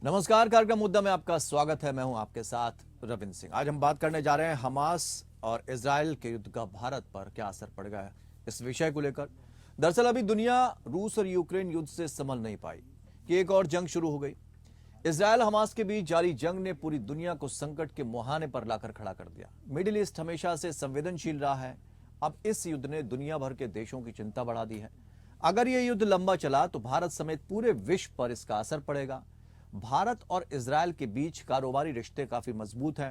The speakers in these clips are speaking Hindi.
नमस्कार। कार्यक्रम मुद्दा में आपका स्वागत है। मैं हूं आपके साथ रविंद्र सिंह। आज हम बात करने जा रहे हैं हमास और इजराइल के युद्ध का भारत पर क्या असर पड़ेगा इस विषय को लेकर। दरअसल अभी दुनिया रूस और यूक्रेन युद्ध से संभल नहीं पाई कि एक और जंग शुरू हो गई। इजराइल हमास के बीच जारी जंग ने पूरी दुनिया को संकट के मुहाने पर लाकर खड़ा कर दिया। मिडिल ईस्ट हमेशा से संवेदनशील रहा है। अब इस युद्ध ने दुनिया भर के देशों की चिंता बढ़ा दी है। अगर यह युद्ध लंबा चला तो भारत समेत पूरे विश्व पर इसका असर पड़ेगा। भारत और इजराइल के बीच कारोबारी रिश्ते काफी मजबूत हैं।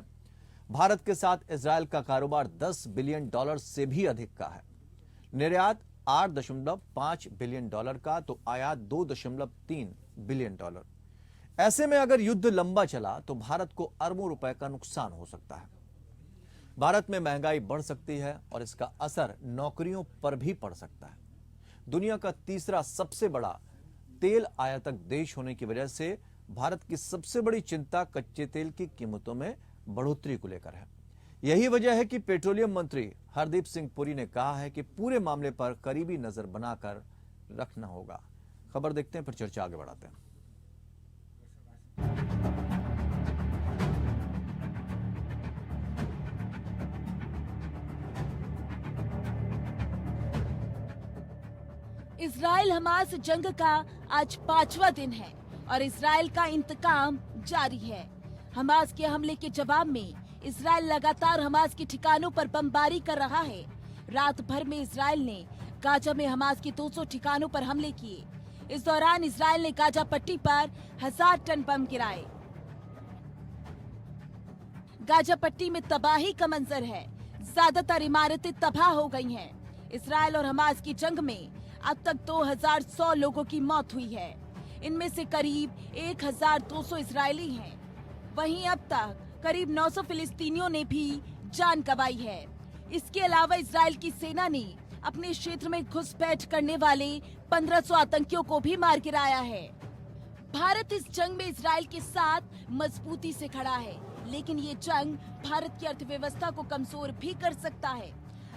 भारत के साथ इजराइल का कारोबार 10 बिलियन डॉलर से भी अधिक का है। निर्यात 8.5 बिलियन डॉलर का तो आयात 2.3 बिलियन डॉलर। ऐसे में अगर युद्ध लंबा चला तो भारत को अरबों रुपए का नुकसान हो सकता है। भारत में महंगाई बढ़ सकती है और इसका असर नौकरियों पर भी पड़ सकता है। दुनिया का तीसरा सबसे बड़ा तेल आयातक देश होने की वजह से भारत की सबसे बड़ी चिंता कच्चे तेल की कीमतों में बढ़ोतरी को लेकर है। यही वजह है कि पेट्रोलियम मंत्री हरदीप सिंह पुरी ने कहा है कि पूरे मामले पर करीबी नजर बनाकर रखना होगा। खबर देखते हैं, फिर चर्चा आगे बढ़ाते हैं। इजराइल हमास जंग का आज 5वां दिन है और इजराइल का इंतकाम जारी है। हमास के हमले के जवाब में इजराइल लगातार हमास के ठिकानों पर बमबारी कर रहा है। रात भर में इजराइल ने गाजा में हमास के 200 ठिकानों पर हमले किए। इस दौरान इजराइल ने गाजा पट्टी पर 1000 टन बम गिराए। गाजा पट्टी में तबाही का मंजर है। ज्यादातर इमारतें तबाह हो गई हैं। इजराइल और हमास की जंग में अब तक 2100 लोगों की मौत हुई है। इनमें से करीब 1200 इजरायली हैं। वहीं अब तक करीब 900 फिलिस्तीनियों ने भी जान गंवाई है। इसके अलावा इजराइल की सेना ने अपने क्षेत्र में घुसपैठ करने वाले 1500 आतंकियों को भी मार गिराया है। भारत इस जंग में इजराइल के साथ मजबूती से खड़ा है, लेकिन ये जंग भारत की अर्थव्यवस्था को कमजोर भी कर सकता है।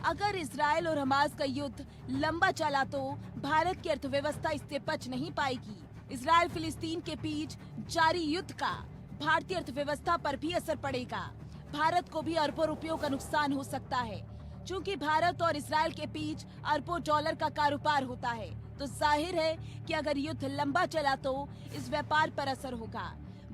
अगर इजराइल और हमास का युद्ध लंबा चला तो भारत की अर्थव्यवस्था इससे बच नहीं पाएगी। इजराइल फिलिस्तीन के बीच जारी युद्ध का भारतीय अर्थव्यवस्था पर भी असर पड़ेगा। भारत को भी अरबों रुपयों का नुकसान हो सकता है। चूंकि भारत और इजराइल के बीच अरबों डॉलर का कारोबार होता है, तो जाहिर है कि अगर युद्ध लंबा चला तो इस व्यापार पर असर होगा।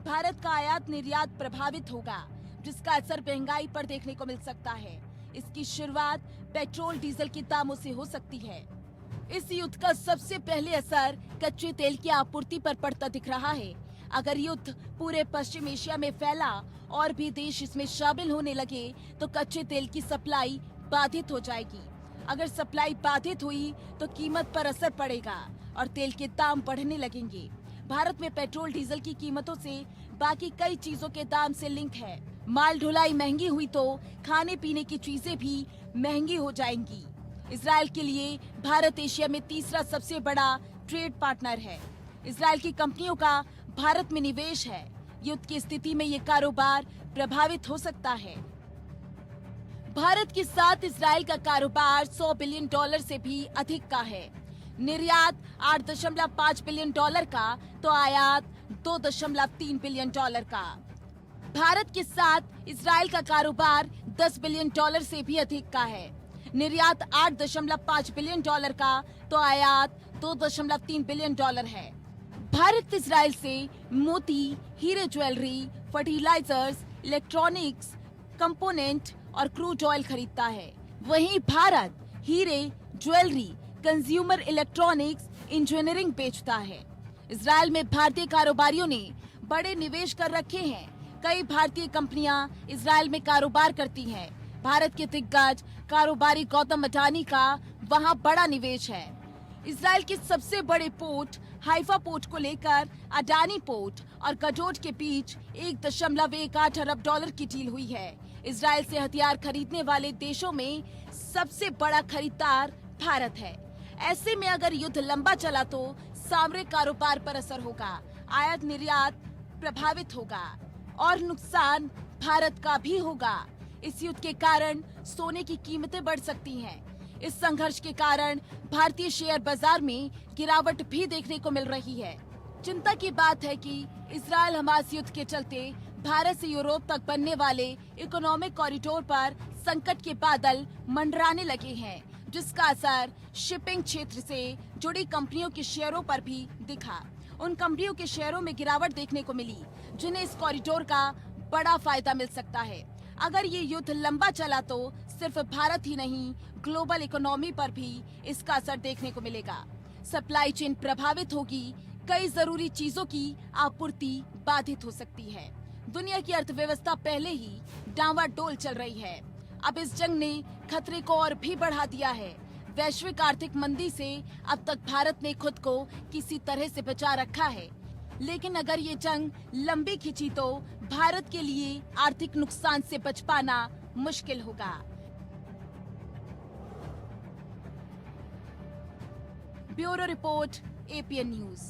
भारत का आयात निर्यात प्रभावित होगा, जिसका असर महंगाई पर देखने को मिल सकता है। इसकी शुरुआत पेट्रोल डीजल के दामों से हो सकती है। इस युद्ध का सबसे पहले असर कच्चे तेल की आपूर्ति पर पड़ता दिख रहा है। अगर युद्ध पूरे पश्चिम एशिया में फैला और भी देश इसमें शामिल होने लगे तो कच्चे तेल की सप्लाई बाधित हो जाएगी। अगर सप्लाई बाधित हुई तो कीमत पर असर पड़ेगा और तेल के दाम बढ़ने लगेंगे। भारत में पेट्रोल डीजल की कीमतों से बाकी कई चीजों के दाम से लिंक है। माल ढुलाई महंगी हुई तो खाने पीने की चीजें भी महंगी हो जाएंगी। इजराइल के लिए भारत एशिया में तीसरा सबसे बड़ा ट्रेड पार्टनर है। इजराइल की कंपनियों का भारत में निवेश है। युद्ध की स्थिति में ये कारोबार प्रभावित हो सकता है। भारत के साथ इजराइल का कारोबार 100 बिलियन डॉलर से भी अधिक का है। निर्यात 8.5 बिलियन डॉलर का तो आयात 2.3 बिलियन डॉलर का। भारत के साथ इजराइल का कारोबार 10 बिलियन डॉलर से भी अधिक का है। निर्यात 8.5 बिलियन डॉलर का तो आयात 2.3 बिलियन डॉलर है। भारत इजराइल से मोती, हीरे, ज्वेलरी, फर्टिलाइजर्स, इलेक्ट्रॉनिक्स, कंपोनेंट और क्रूड ऑयल खरीदता है। वहीं भारत हीरे, ज्वेलरी, कंज्यूमर इलेक्ट्रॉनिक्स, इंजीनियरिंग बेचता है। इजराइल में भारतीय कारोबारियों ने बड़े निवेश कर रखे हैं। कई भारतीय कंपनियां इजराइल में कारोबार करती हैं। भारत के दिग्गज कारोबारी गौतम अडानी का वहां बड़ा निवेश है। इजराइल के सबसे बड़े पोर्ट हाइफा पोर्ट को लेकर अडानी पोर्ट और गडोड के बीच 1.18 अरब डॉलर की डील हुई है। इजराइल से हथियार खरीदने वाले देशों में सबसे बड़ा खरीदार भारत है। ऐसे में अगर युद्ध लंबा चला तो सामरिक कारोबार पर असर होगा, आयात निर्यात प्रभावित होगा और नुकसान भारत का भी होगा। इस युद्ध के कारण सोने की कीमतें बढ़ सकती हैं। इस संघर्ष के कारण भारतीय शेयर बाजार में गिरावट भी देखने को मिल रही है। चिंता की बात है कि इजराइल हमास युद्ध के चलते भारत से यूरोप तक बनने वाले इकोनॉमिक कॉरिडोर पर संकट के बादल मंडराने लगे हैं, जिसका असर शिपिंग क्षेत्र से जुड़ी कंपनियों के शेयरों पर भी दिखा। उन कंपनियों के शेयरों में गिरावट देखने को मिली, जिन्हें इस कॉरिडोर का बड़ा फायदा मिल सकता है। अगर ये युद्ध लंबा चला तो सिर्फ भारत ही नहीं, ग्लोबल इकोनॉमी पर भी इसका असर देखने को मिलेगा। सप्लाई चेन प्रभावित होगी, कई जरूरी चीजों की आपूर्ति बाधित हो सकती है। दुनिया की अर्थव्यवस्था पहले ही डांवाडोल चल रही है। अब इस जंग ने खतरे को और भी बढ़ा दिया है। वैश्विक आर्थिक मंदी से अब तक भारत ने खुद को किसी तरह से बचा रखा है, लेकिन अगर ये जंग लंबी खिंची तो भारत के लिए आर्थिक नुकसान से बच पाना मुश्किल होगा। Bureau report, APN news.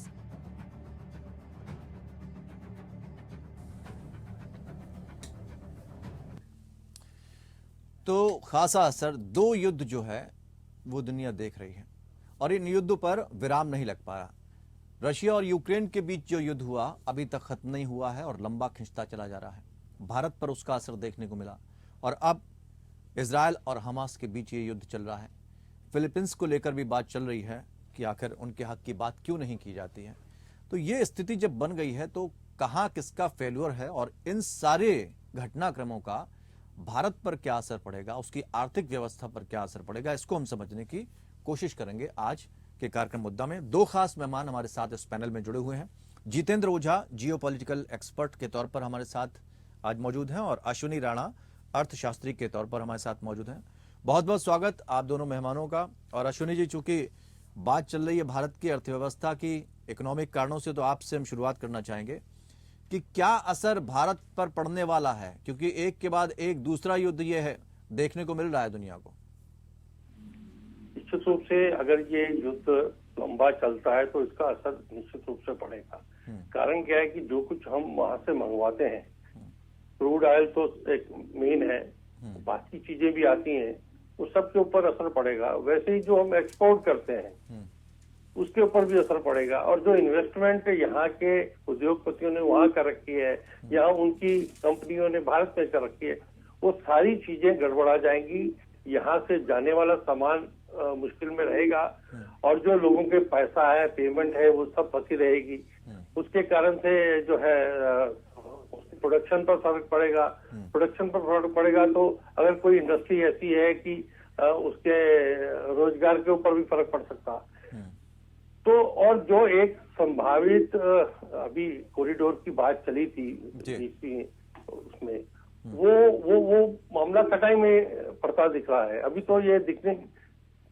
तो खासा असर दो युद्ध जो है वो दुनिया देख रही है और इन युद्धों पर विराम नहीं लग पा रहा। रशिया और यूक्रेन के बीच जो युद्ध हुआ अभी तक खत्म नहीं हुआ है और लंबा खिंचता चला जा रहा है। भारत पर उसका असर देखने को मिला और अब इजराइल और हमास के बीच ये युद्ध चल रहा है। फिलीपींस को लेकर भी बात चल रही है कि आखिर उनके हक की बात क्यों नहीं की जाती है। तो ये स्थिति जब बन गई है तो कहाँ किसका फेल्यूर है और इन सारे घटनाक्रमों का भारत पर क्या असर पड़ेगा, उसकी आर्थिक व्यवस्था पर क्या असर पड़ेगा, इसको हम समझने की कोशिश करेंगे। आज के कार्यक्रम मुद्दा में दो खास मेहमान हमारे साथ इस पैनल में जुड़े हुए हैं। जितेंद्र ओझा जियोपॉलिटिकल एक्सपर्ट के तौर पर हमारे साथ आज मौजूद हैं और अश्विनी राणा अर्थशास्त्री के तौर पर हमारे साथ मौजूद हैं। बहुत बहुत स्वागत आप दोनों मेहमानों का। और अश्विनी जी, चूंकि बात चल रही है भारत की अर्थव्यवस्था की इकोनॉमिक कारणों से, तो आपसे हम शुरुआत करना चाहेंगे कि क्या असर भारत पर पड़ने वाला है, क्योंकि एक के बाद एक दूसरा युद्ध ये है देखने को मिल रहा है दुनिया को। निश्चित रूप से अगर ये युद्ध लंबा चलता है तो इसका असर निश्चित रूप से पड़ेगा। कारण क्या है कि जो कुछ हम वहां से मंगवाते हैं, क्रूड ऑयल तो एक मेन है, बाकी चीजें भी आती हैं, उस सब के ऊपर असर पड़ेगा। वैसे ही जो हम एक्सपोर्ट करते हैं उसके ऊपर भी असर पड़ेगा। और जो इन्वेस्टमेंट यहाँ के उद्योगपतियों ने वहां कर रखी है या उनकी कंपनियों ने भारत में कर रखी है, वो सारी चीजें गड़बड़ा जाएंगी। यहाँ से जाने वाला सामान मुश्किल में रहेगा और जो लोगों के पैसा है, पेमेंट है, वो सब फंसी रहेगी। उसके कारण से जो है प्रोडक्शन पर फर्क पड़ेगा। प्रोडक्शन पर फर्क पड़ेगा तो अगर कोई इंडस्ट्री ऐसी है कि उसके रोजगार के ऊपर भी फर्क पड़ सकता है। तो और जो एक संभावित अभी कॉरिडोर की बात चली थी उसमें, वो मामला कटाई में पड़ता दिख रहा है। अभी तो ये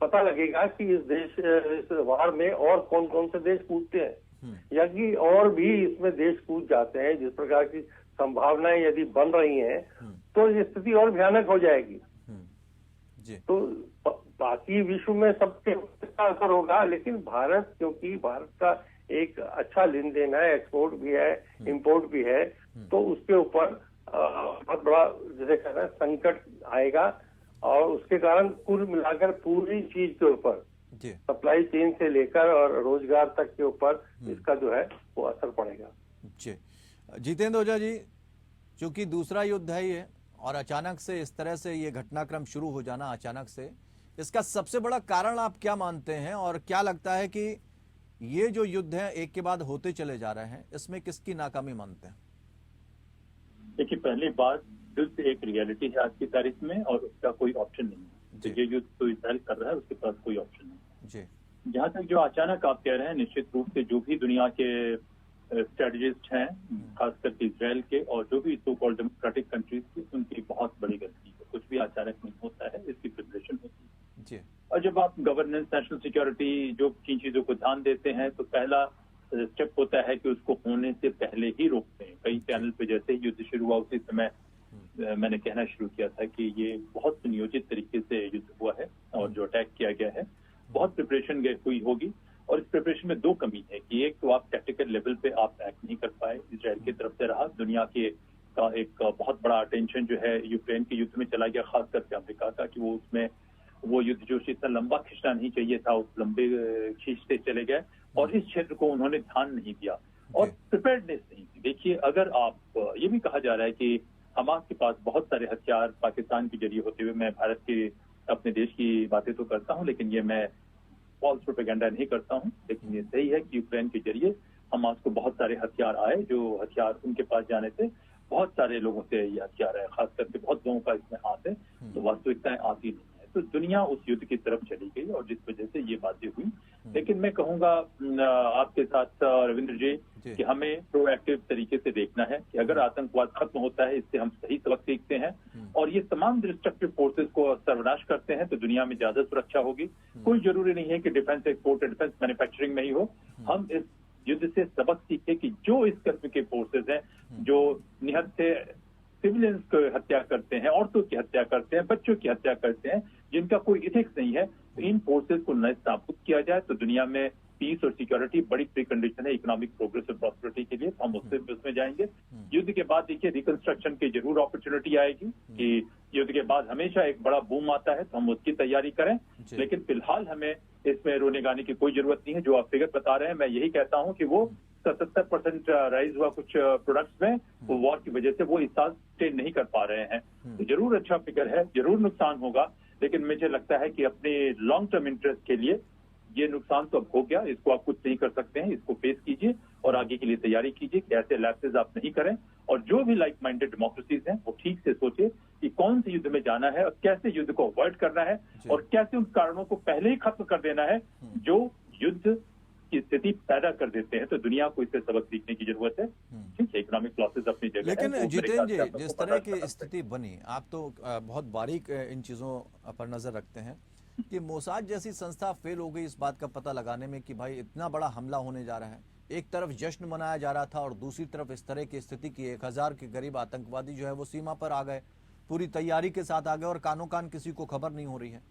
पता लगेगा कि इस वार में और कौन कौन से देश कूदते हैं या कि और भी इसमें देश कूद जाते हैं। जिस प्रकार की संभावनाएं यदि बन रही हैं तो ये स्थिति और भयानक हो जाएगी। तो बाकी विश्व में सबके असर होगा, लेकिन भारत, क्योंकि भारत का एक अच्छा लेन देन है, एक्सपोर्ट भी है, इंपोर्ट भी है, तो उसके ऊपर बहुत बड़ा जैसे कहना है संकट आएगा और उसके कारण कुल मिलाकर पूरी चीज के ऊपर, सप्लाई चेन से लेकर और रोजगार तक के ऊपर इसका जो है वो असर पड़ेगा। जी जितेंद्र ओझा जी, चूंकि दूसरा युद्ध है ये और अचानक से इस तरह से ये घटनाक्रम शुरू हो जाना अचानक से, इसका सबसे बड़ा कारण आप क्या मानते हैं और क्या लगता है कि ये जो युद्ध है एक के बाद होते चले जा रहे हैं, इसमें किसकी नाकामी मानते हैं? देखिए, पहली बात, युद्ध एक रियलिटी है आज की तारीख में और उसका कोई ऑप्शन नहीं है। तो ये युद्ध तो इजराइल कर रहा है, उसके पास कोई ऑप्शन नहीं जी। जहां तक जो अचानक आप कह रहे हैं, निश्चित रूप से जो भी दुनिया के स्ट्रेटजिस्ट हैं, खासकर के इजराइल के और जो भी सो कॉल्ड डेमोक्रेटिक कंट्रीज की, उनकी बहुत बड़ी गलती है। कुछ भी अचानक नहीं होता है, इसकी प्रिपरेशन होती है जी। और जब आप गवर्नेंस, नेशनल सिक्योरिटी, जो जिन चीजों को ध्यान देते हैं, तो पहला स्टेप होता है कि उसको होने से पहले ही रोकते हैं। कई चैनल पे जैसे ही युद्ध शुरू हुआ उसी समय मैंने कहना शुरू किया था कि ये बहुत सुनियोजित तरीके से युद्ध हुआ है और जो अटैक किया गया है बहुत प्रिपरेशन हुई होगी। और इस प्रिपरेशन में दो कमी है कि एक तो आप टैक्टिकल लेवल पे आप एक्ट नहीं कर पाए, इजराइल की तरफ से रहा। दुनिया के का एक बहुत बड़ा अटेंशन जो है यूक्रेन के युद्ध में चला गया, खास करके अमेरिका का, कि वो उसमें वो युद्ध जो इतना लंबा खींचना नहीं चाहिए था, उस लंबे खींचते चले गए और इस क्षेत्र को उन्होंने ध्यान नहीं दिया। और प्रिपेयर्डनेस नहीं थी। देखिए, अगर आप ये भी कहा जा रहा है कि हमास के पास बहुत सारे हथियार पाकिस्तान के जरिए होते हुए, मैं भारत के अपने देश की बातें तो करता हूं, लेकिन ये मैं फॉल्स प्रोपेगेंडा नहीं करता हूं, लेकिन ये सही है कि यूक्रेन के जरिए हमास को बहुत सारे हथियार आए, जो हथियार उनके पास जाने से बहुत सारे लोगों से ये हथियार है, खास करके बहुत लोगों का इसमें हाथ है, तो वास्तविकताएं आती नहीं है। तो दुनिया उस युद्ध की तरफ चली गई और जिस वजह से ये बातें हुई। लेकिन मैं कहूंगा आपके साथ रविंद्र जी कि हमें प्रोएक्टिव तरीके से देखना है कि अगर आतंकवाद खत्म होता है, इससे हम सही सबक सीखते हैं और ये तमाम डिस्ट्रक्टिव फोर्सेस को सर्वनाश करते हैं, तो दुनिया में ज्यादा सुरक्षा होगी। कोई जरूरी नहीं है कि डिफेंस एक्सपोर्ट या डिफेंस मैन्युफैक्चरिंग में ही हो। हम इस युद्ध से सबक सीखे कि जो इस किस्म के फोर्सेज हैं जो निहत्थे से सिविलियंस को हत्या करते हैं, औरतों की हत्या करते हैं, बच्चों की हत्या करते हैं, जिनका कोई इथिक्स नहीं है, तो इन फोर्सेज को नाबूद किया जाए तो दुनिया में पीस और सिक्योरिटी बड़ी प्री कंडीशन है इकोनॉमिक प्रोग्रेस और प्रॉस्पेरिटी के लिए। हम उसमें जाएंगे। युद्ध के बाद देखिए रिकंस्ट्रक्शन की जरूर अपॉर्चुनिटी आएगी कि युद्ध के बाद हमेशा एक बड़ा बूम आता है, तो हम उसकी तैयारी करें। लेकिन फिलहाल हमें इसमें रोने गाने की कोई जरूरत नहीं है। जो आप फिगर बता रहे हैं, मैं यही कहता हूं कि वो 77% राइज हुआ कुछ प्रोडक्ट्स में, वो वॉर की वजह से वो इस साल स्टेन नहीं कर पा रहे हैं। तो जरूर अच्छा फिगर है, जरूर नुकसान होगा, लेकिन मुझे लगता है कि अपने लॉन्ग टर्म इंटरेस्ट के लिए ये नुकसान तो अब हो गया, इसको आप कुछ नहीं कर सकते हैं, इसको फेस कीजिए और आगे के लिए तैयारी कीजिए कि ऐसे लैप्सेस आप नहीं करें। और जो भी लाइक माइंडेड डेमोक्रेसीज हैं वो ठीक से सोचे कि कौन से युद्ध में जाना है और कैसे युद्ध को अवॉइड करना है और कैसे उन कारणों को पहले ही खत्म कर देना है जो युद्ध की स्थिति पैदा कर देते हैं। तो दुनिया को इससे सबक सीखने की जरूरत है। ठीक है, इकोनॉमिक लॉसेस अपनी जगह है। लेकिन जितेंद्र जी, जिस तरह की स्थिति बनी, आप तो बहुत बारीक इन चीजों पर नजर रखते हैं कि मोसाद जैसी संस्था फेल हो गई इस बात का पता लगाने में कि भाई इतना बड़ा हमला होने जा रहा है। एक तरफ जश्न मनाया जा रहा था और दूसरी तरफ इस तरह की स्थिति की 1000 के करीब आतंकवादी जो है वो सीमा पर आ गए, पूरी तैयारी के साथ आ गए और कानों कान किसी को खबर नहीं हो रही है।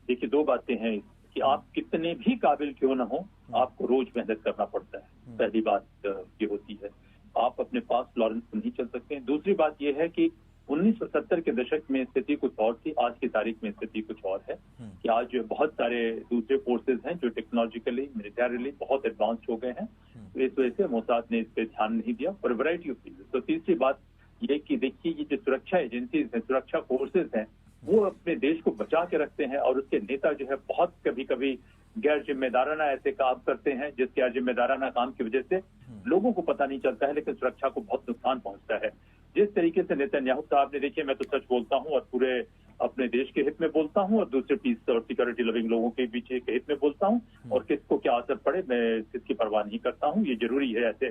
देखिए, दो बातें हैं कि आप कितने भी काबिल क्यों ना हो, आपको रोज मेहनत करना पड़ता है। पहली बात ये होती है, आप अपने पास लॉरेंस को नहीं चल सकते हैं। दूसरी बात यह है कि 1970 के दशक में स्थिति कुछ और थी, आज की तारीख में स्थिति कुछ और है कि आज बहुत सारे दूसरे फोर्सेज हैं जो टेक्नोलॉजिकली मिलिटरीली बहुत एडवांस हो गए हैं। तो इस वजह से मोसाद ने इस पर ध्यान नहीं दिया फॉर वैरायटी ऑफ रीजन। तो तीसरी बात ये कि देखिए, ये जो सुरक्षा एजेंसीज हैं, सुरक्षा फोर्सेज हैं, वो अपने देश को बचा के रखते हैं और उसके नेता जो है बहुत कभी कभी गैर जिम्मेदाराना ऐसे काम करते हैं जिसके गैर जिम्मेदाराना काम की वजह से लोगों को पता नहीं चलता है, लेकिन सुरक्षा को बहुत नुकसान पहुंचता है। जिस तरीके से नेतन्याहू साहब ने, देखिए मैं तो सच बोलता हूं और पूरे अपने देश के हित में बोलता हूं और दूसरे पीस और सिक्योरिटी लविंग लोगों के पीछे के हित में बोलता हूं, और किसको क्या असर पड़े मैं इसकी परवाह नहीं करता हूं। ये जरूरी है ऐसे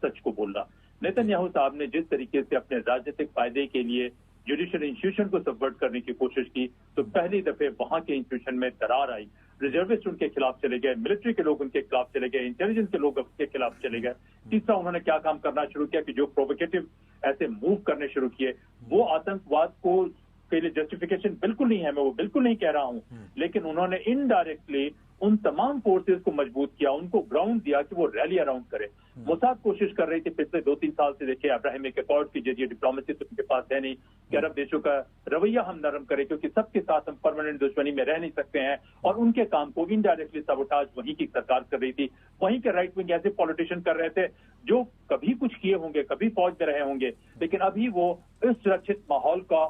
सच को बोलना। नेतन्याहू साहब ने जिस तरीके से अपने राजनीतिक फायदे के लिए जुडिशियल इंस्टीट्यूशन को सबवर्ट करने की कोशिश की, तो पहली दफे वहां के इंस्टीट्यूशन में दरार आई। रिजर्विस्ट उनके खिलाफ चले गए, मिलिट्री के लोग उनके खिलाफ चले गए, इंटेलिजेंस के लोग उनके खिलाफ चले गए। तीसरा, उन्होंने क्या काम करना शुरू किया कि जो प्रोवोकेटिव ऐसे मूव करने शुरू किए, वो आतंकवाद को के लिए जस्टिफिकेशन बिल्कुल नहीं है, मैं वो बिल्कुल नहीं कह रहा हूं, लेकिन उन्होंने इनडायरेक्टली उन तमाम फोर्सेस को मजबूत किया, उनको ग्राउंड दिया कि वो रैली अराउंड करे। मोसाद कोशिश कर रही थी पिछले 2-3 साल से, देखिए अब्राहमिक अकॉर्ड के जरिए, डिप्लोमेसी तो उनके पास है नहीं कि अरब देशों का रवैया हम नरम करें, क्योंकि सबके साथ हम परमानेंट दुश्मनी में रह नहीं सकते हैं, और उनके काम को इनडायरेक्टली सबोटाज वहीं की सरकार कर रही थी। वहीं के राइट विंग ऐसे पॉलिटिशियन कर रहे थे जो कभी कुछ किए होंगे, कभी फौज में रहे होंगे, लेकिन अभी वो इस सुरक्षित माहौल का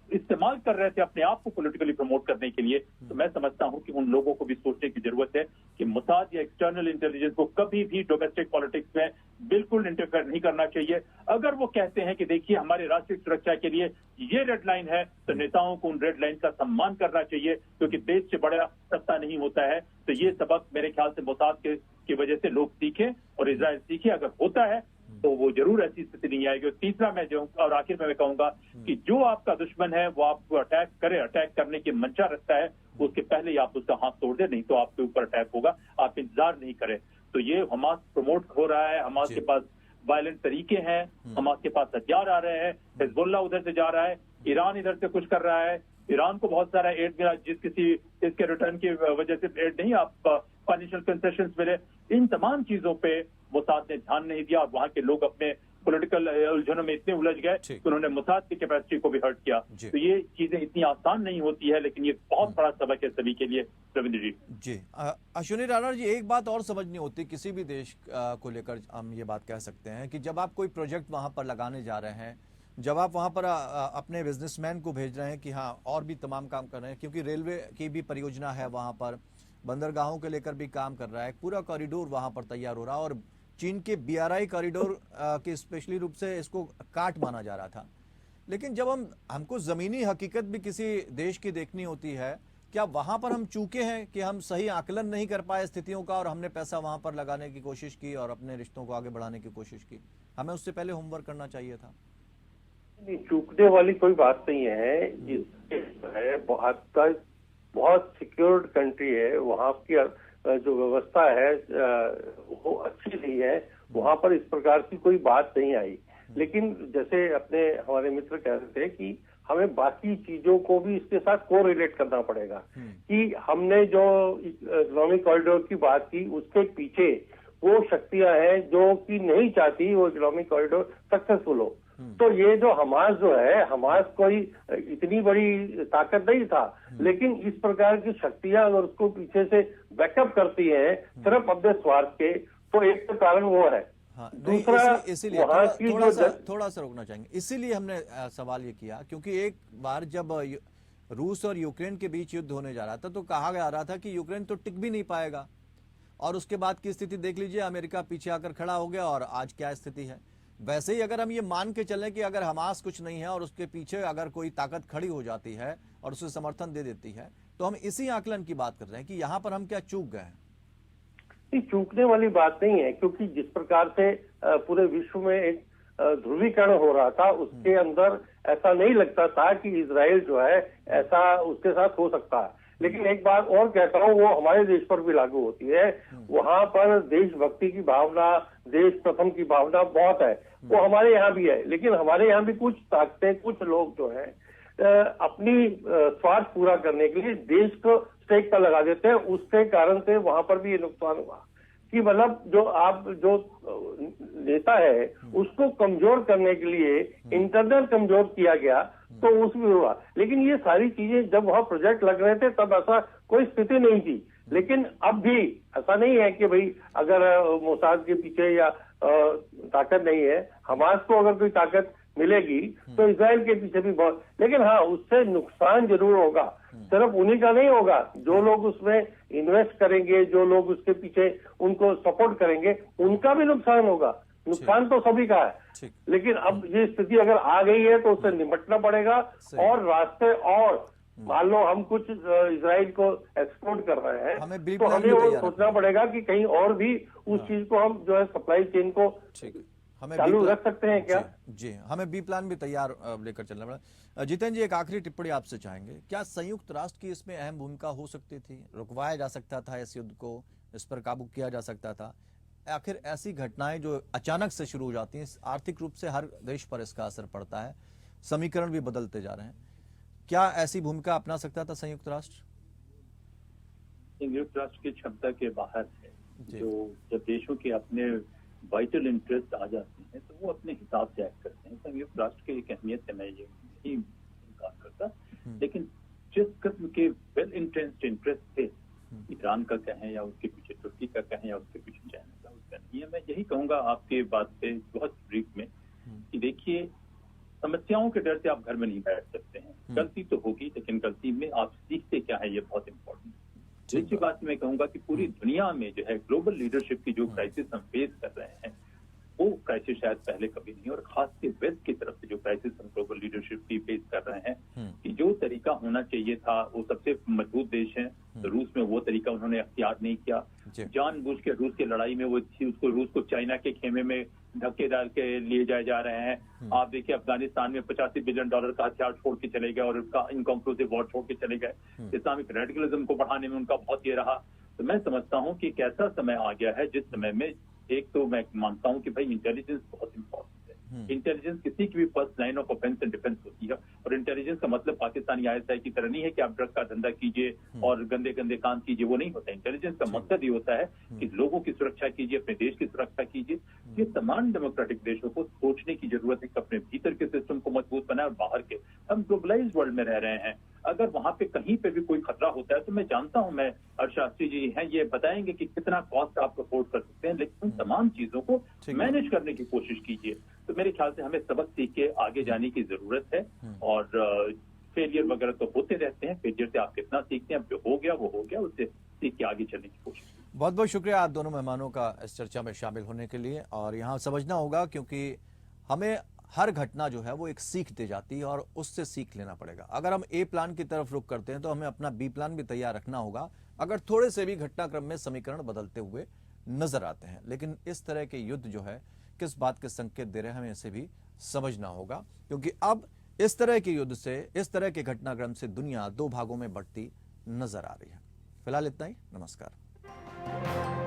इस्तेमाल कर रहे थे अपने आप को पॉलिटिकली प्रमोट करने के लिए। तो मैं समझता हूं कि उन लोगों को भी सोचने की जरूरत है कि मोसाद या एक्सटर्नल इंटेलिजेंस को कभी भी डोमेस्टिक पॉलिटिक्स में बिल्कुल इंटरफेयर नहीं करना चाहिए। अगर वो कहते हैं कि देखिए हमारे राष्ट्रीय सुरक्षा के लिए ये रेड लाइन है, तो नेताओं को उन रेड लाइन का सम्मान करना चाहिए, क्योंकि देश से बड़ा सत्ता नहीं होता है। तो ये सबक मेरे ख्याल से मोसाद की वजह से लोग सीखे और इजराइल सीखे। अगर होता है तो वो जरूर ऐसी स्थिति नहीं आएगी। और तीसरा मैं जो और आखिर में मैं कहूंगा कि जो आपका दुश्मन है वो आपको अटैक करे, अटैक करने की मंशा रखता है, उसके पहले ही आप उसका हाथ तोड़ दे, नहीं तो आपके ऊपर अटैक होगा। आप इंतजार नहीं करें। तो ये हमास प्रमोट हो रहा है, हमास के पास वायलेंट तरीके हैं, हमास के पास हथियार आ रहे हैं, हिजबुल्लाह उधर से जा रहा है, ईरान इधर से कुछ कर रहा है, ईरान को बहुत सारा एड मिला, जिस किसी इसके रिटर्न की वजह से एड नहीं, आप फाइनेंशियल कंसेशंस मिले। इन तमाम चीजों पे मोसाद ने ध्यान नहीं दिया और वहां के लोग अपने पॉलिटिकल उलझनों में इतने उलझ गए कि उन्होंने मोसाद की कैपेसिटी को भी हर्ट किया। तो ये चीजें इतनी आसान नहीं होती है, लेकिन ये बहुत बड़ा सबक है सभी के लिए। रविंद्र जी जी अश्विनी राणा जी, एक बात और समझनी होती किसी भी देश को लेकर, हम ये बात कह सकते हैं कि जब आप कोई प्रोजेक्ट वहां पर लगाने जा रहे हैं, जब आप वहां पर अपने बिजनेसमैन को भेज रहे हैं कि हाँ और भी तमाम काम कर रहे हैं, क्योंकि रेलवे की भी परियोजना है वहां पर, बंदरगाहों के लेकर भी काम कर रहा है, पूरा कॉरिडोर वहां पर तैयार हो रहा है, और चीन के BRI कॉरिडोर के स्पेशली रूप से इसको काट माना जा रहा था। लेकिन जब हमको जमीनी हकीकत भी किसी देश की देखनी होती है, क्या वहां पर हम चूके हैं कि हम सही आकलन नहीं कर पाए स्थितियों का, और हमने पैसा वहां पर लगाने की कोशिश की और अपने रिश्तों को आगे बढ़ाने की कोशिश की? हमें उससे पहले होमवर्क करना चाहिए था। चूकने वाली कोई बात नहीं है। है बहुत सिक्योर्ड कंट्री है, वहाँ की जो व्यवस्था है वो अच्छी नहीं है, वहाँ पर इस प्रकार की कोई बात नहीं आई। लेकिन जैसे अपने हमारे मित्र कह रहे थे कि हमें बाकी चीजों को भी इसके साथ कोरिलेट करना पड़ेगा कि हमने जो इकोनॉमिक कॉरिडोर की बात की, उसके पीछे वो शक्तियां हैं जो कि नहीं चाहती वो इकोनॉमिक कॉरिडोर सक्सेसफुल हो। तो ये जो हमास जो है, हमास कोई इतनी बड़ी ताकत नहीं था, लेकिन इस प्रकार की शक्तियां अगर उसको पीछे से बैकअप करती हैं सिर्फ अपने स्वार्थ के, तो एक तो कारण वो है। हाँ, दूसरा इसीलिए थोड़ा सा रोकना चाहेंगे। इसीलिए हमने सवाल ये किया क्योंकि एक बार जब रूस और यूक्रेन के बीच युद्ध होने जा रहा था तो कहा जा रहा था कि यूक्रेन तो टिक भी नहीं पाएगा, और उसके बाद की स्थिति देख लीजिए, अमेरिका पीछे आकर खड़ा हो गया और आज क्या स्थिति है। वैसे ही अगर हम ये मान के चलें कि अगर हमास कुछ नहीं है और उसके पीछे अगर कोई ताकत खड़ी हो जाती है और उसे समर्थन दे देती है, तो हम इसी आकलन की बात कर रहे हैं कि यहाँ पर हम क्या चूक गए हैं। चूकने वाली बात नहीं है, क्योंकि जिस प्रकार से पूरे विश्व में एक ध्रुवीकरण हो रहा था, उसके अंदर ऐसा नहीं लगता था कि इजराइल जो है ऐसा उसके साथ हो सकता है। लेकिन एक बात और कहता हूँ, वो हमारे देश पर भी लागू होती है। वहां पर देशभक्ति की भावना, देश प्रथम की भावना बहुत है, वो हमारे यहाँ भी है। लेकिन हमारे यहाँ भी कुछ ताकतें, कुछ लोग जो है अपनी स्वार्थ पूरा करने के लिए देश को स्टेक पर लगा देते हैं। उसके कारण से वहां पर भी ये नुकसान हुआ कि मतलब जो नेता है उसको कमजोर करने के लिए इंटरनल कमजोर किया गया, तो उसमें हुआ। लेकिन ये सारी चीजें जब वहां प्रोजेक्ट लग रहे थे तब ऐसा कोई स्थिति नहीं थी। लेकिन अब भी ऐसा नहीं है कि भाई अगर मोसाद के पीछे या ताकत नहीं है, हमास को अगर कोई ताकत मिलेगी तो इजराइल के पीछे भी बहुत, लेकिन हाँ उससे नुकसान जरूर होगा। सिर्फ उन्हीं का नहीं होगा, जो लोग उसमें इन्वेस्ट करेंगे, जो लोग उसके पीछे उनको सपोर्ट करेंगे, उनका भी नुकसान होगा। नुकसान तो सभी का है। लेकिन अब ये स्थिति अगर आ गई है तो उससे निपटना पड़ेगा, और रास्ते और मान लो हम कुछ इजराइल को एक्सपोर्ट कर रहे हैं, तो हमें वो सोचना पड़ेगा कि कहीं और भी उस चीज को हम जो है सप्लाई चेन को हमें चालू रख सकते हैं क्या? जी हमें बी प्लान भी तैयार लेकर चलना पड़ा। जितेंद्र जी, एक आखिरी टिप्पणी आपसे चाहेंगे, क्या संयुक्त राष्ट्र की इसमें अहम भूमिका हो सकती थी? रुकवाया जा सकता था इस युद्ध को, इस पर काबू किया जा सकता था? आखिर ऐसी घटनाएं जो अचानक से शुरू हो जाती हैं, आर्थिक रूप से हर देश पर इसका असर पड़ता है, समीकरण भी बदलते जा रहे हैं, क्या ऐसी भूमिका अपना सकता था संयुक्त राष्ट्र? संयुक्त राष्ट्र की क्षमता के बाहर है। जो जब देशों के अपने वाइटल इंटरेस्ट आ जाते हैं तो वो अपने हिसाब से एक्ट करते हैं। संयुक्त राष्ट्र की एक अहमियत है, मैं ये नहीं इनकार करता, लेकिन जिस किस्म के वेल इंटेंस्ड इंटरेस्ट थे, ईरान का कहें या उसके पीछे तुर्की का कहें या उसके पीछे चाइना का, उसका नहीं है। मैं यही कहूंगा आपके बात से बहुत ब्रीफ में कि देखिए, समस्याओं के डर से आप घर में नहीं बैठ सकते हैं। गलती तो होगी, लेकिन गलती में आप सीखते क्या है, ये बहुत इंपॉर्टेंट है। दूसरी बात मैं कहूंगा कि पूरी दुनिया में जो है ग्लोबल लीडरशिप की जो क्राइसिस हम फेस कर रहे हैं, वो क्राइसिस शायद पहले कभी नहीं, और खास के वेस्ट की तरफ से जो क्राइसिस हम ग्लोबल लीडरशिप की फेस कर रहे हैं, कि जो तरीका होना चाहिए था, वो सबसे मजबूत देश है तो रूस में वो तरीका उन्होंने अख्तियार नहीं किया। जानबूझ के रूस की लड़ाई में वो उसको रूस को चाइना के खेमे में धक्के डाल के लिए जाए जा रहे हैं। आप देखिए, अफगानिस्तान में $85 बिलियन का हथियार छोड़ के चले गए और उसका इनकॉन्क्लूसिव वॉर छोड़ के चले गए। इस्लामिक रेडिकलिज्म को बढ़ाने में उनका बहुत ये रहा। तो मैं समझता हूँ कि एक ऐसा समय आ गया है जिस समय में एक तो मैं मानता हूँ कि भाई इंटेलिजेंस बहुत इंपॉर्टेंट है, इंटेलिजेंस किसी की भी first line of offence and defence होती है, और इंटेलिजेंस का मतलब पाकिस्तानी आईएसआई की तरह नहीं है कि आप ड्रग का धंधा कीजिए और गंदे गंदे काम कीजिए, वो नहीं होता। इंटेलिजेंस का मकसद ये होता है कि लोगों की सुरक्षा कीजिए, अपने देश की सुरक्षा कीजिए। ये तमाम डेमोक्रेटिक देशों को सोचने की जरूरत है कि अपने भीतर के सिस्टम को मजबूत बनाए और बाहर के। हम ग्लोबलाइज्ड वर्ल्ड में रह रहे हैं, अगर वहां पे कहीं पे भी कोई खतरा होता है तो मैं जानता हूं, मैं अर्थशास्त्री जी हैं, ये बताएंगे कि कितना कॉस्ट आप अफोर्ड कर सकते हैं, लेकिन उन तमाम चीजों को मैनेज करने की कोशिश कीजिए। तो मेरे ख्याल से हमें सबक सीख के आगे जाने की जरूरत है। और फेलियर वगैरह तो होते रहते हैं, फेलियर से आप कितना सीखते हैं, अब जो हो गया वो हो गया, उससे सीख के आगे चलने की कोशिश कीजिए। बहुत बहुत शुक्रिया आप दोनों मेहमानों का इस चर्चा में शामिल होने के लिए। और यहाँ समझना होगा, क्योंकि हमें हर घटना जो है वो एक सीख दे जाती है और उससे सीख लेना पड़ेगा। अगर हम ए प्लान की तरफ रुख करते हैं तो हमें अपना बी प्लान भी तैयार रखना होगा, अगर थोड़े से भी घटनाक्रम में समीकरण बदलते हुए नजर आते हैं। लेकिन इस तरह के युद्ध जो है किस बात के संकेत दे रहे हैं, हमें इसे भी समझना होगा, क्योंकि अब इस तरह के युद्ध से, इस तरह के घटनाक्रम से दुनिया दो भागों में बढ़ती नजर आ रही है। फिलहाल इतना ही, नमस्कार।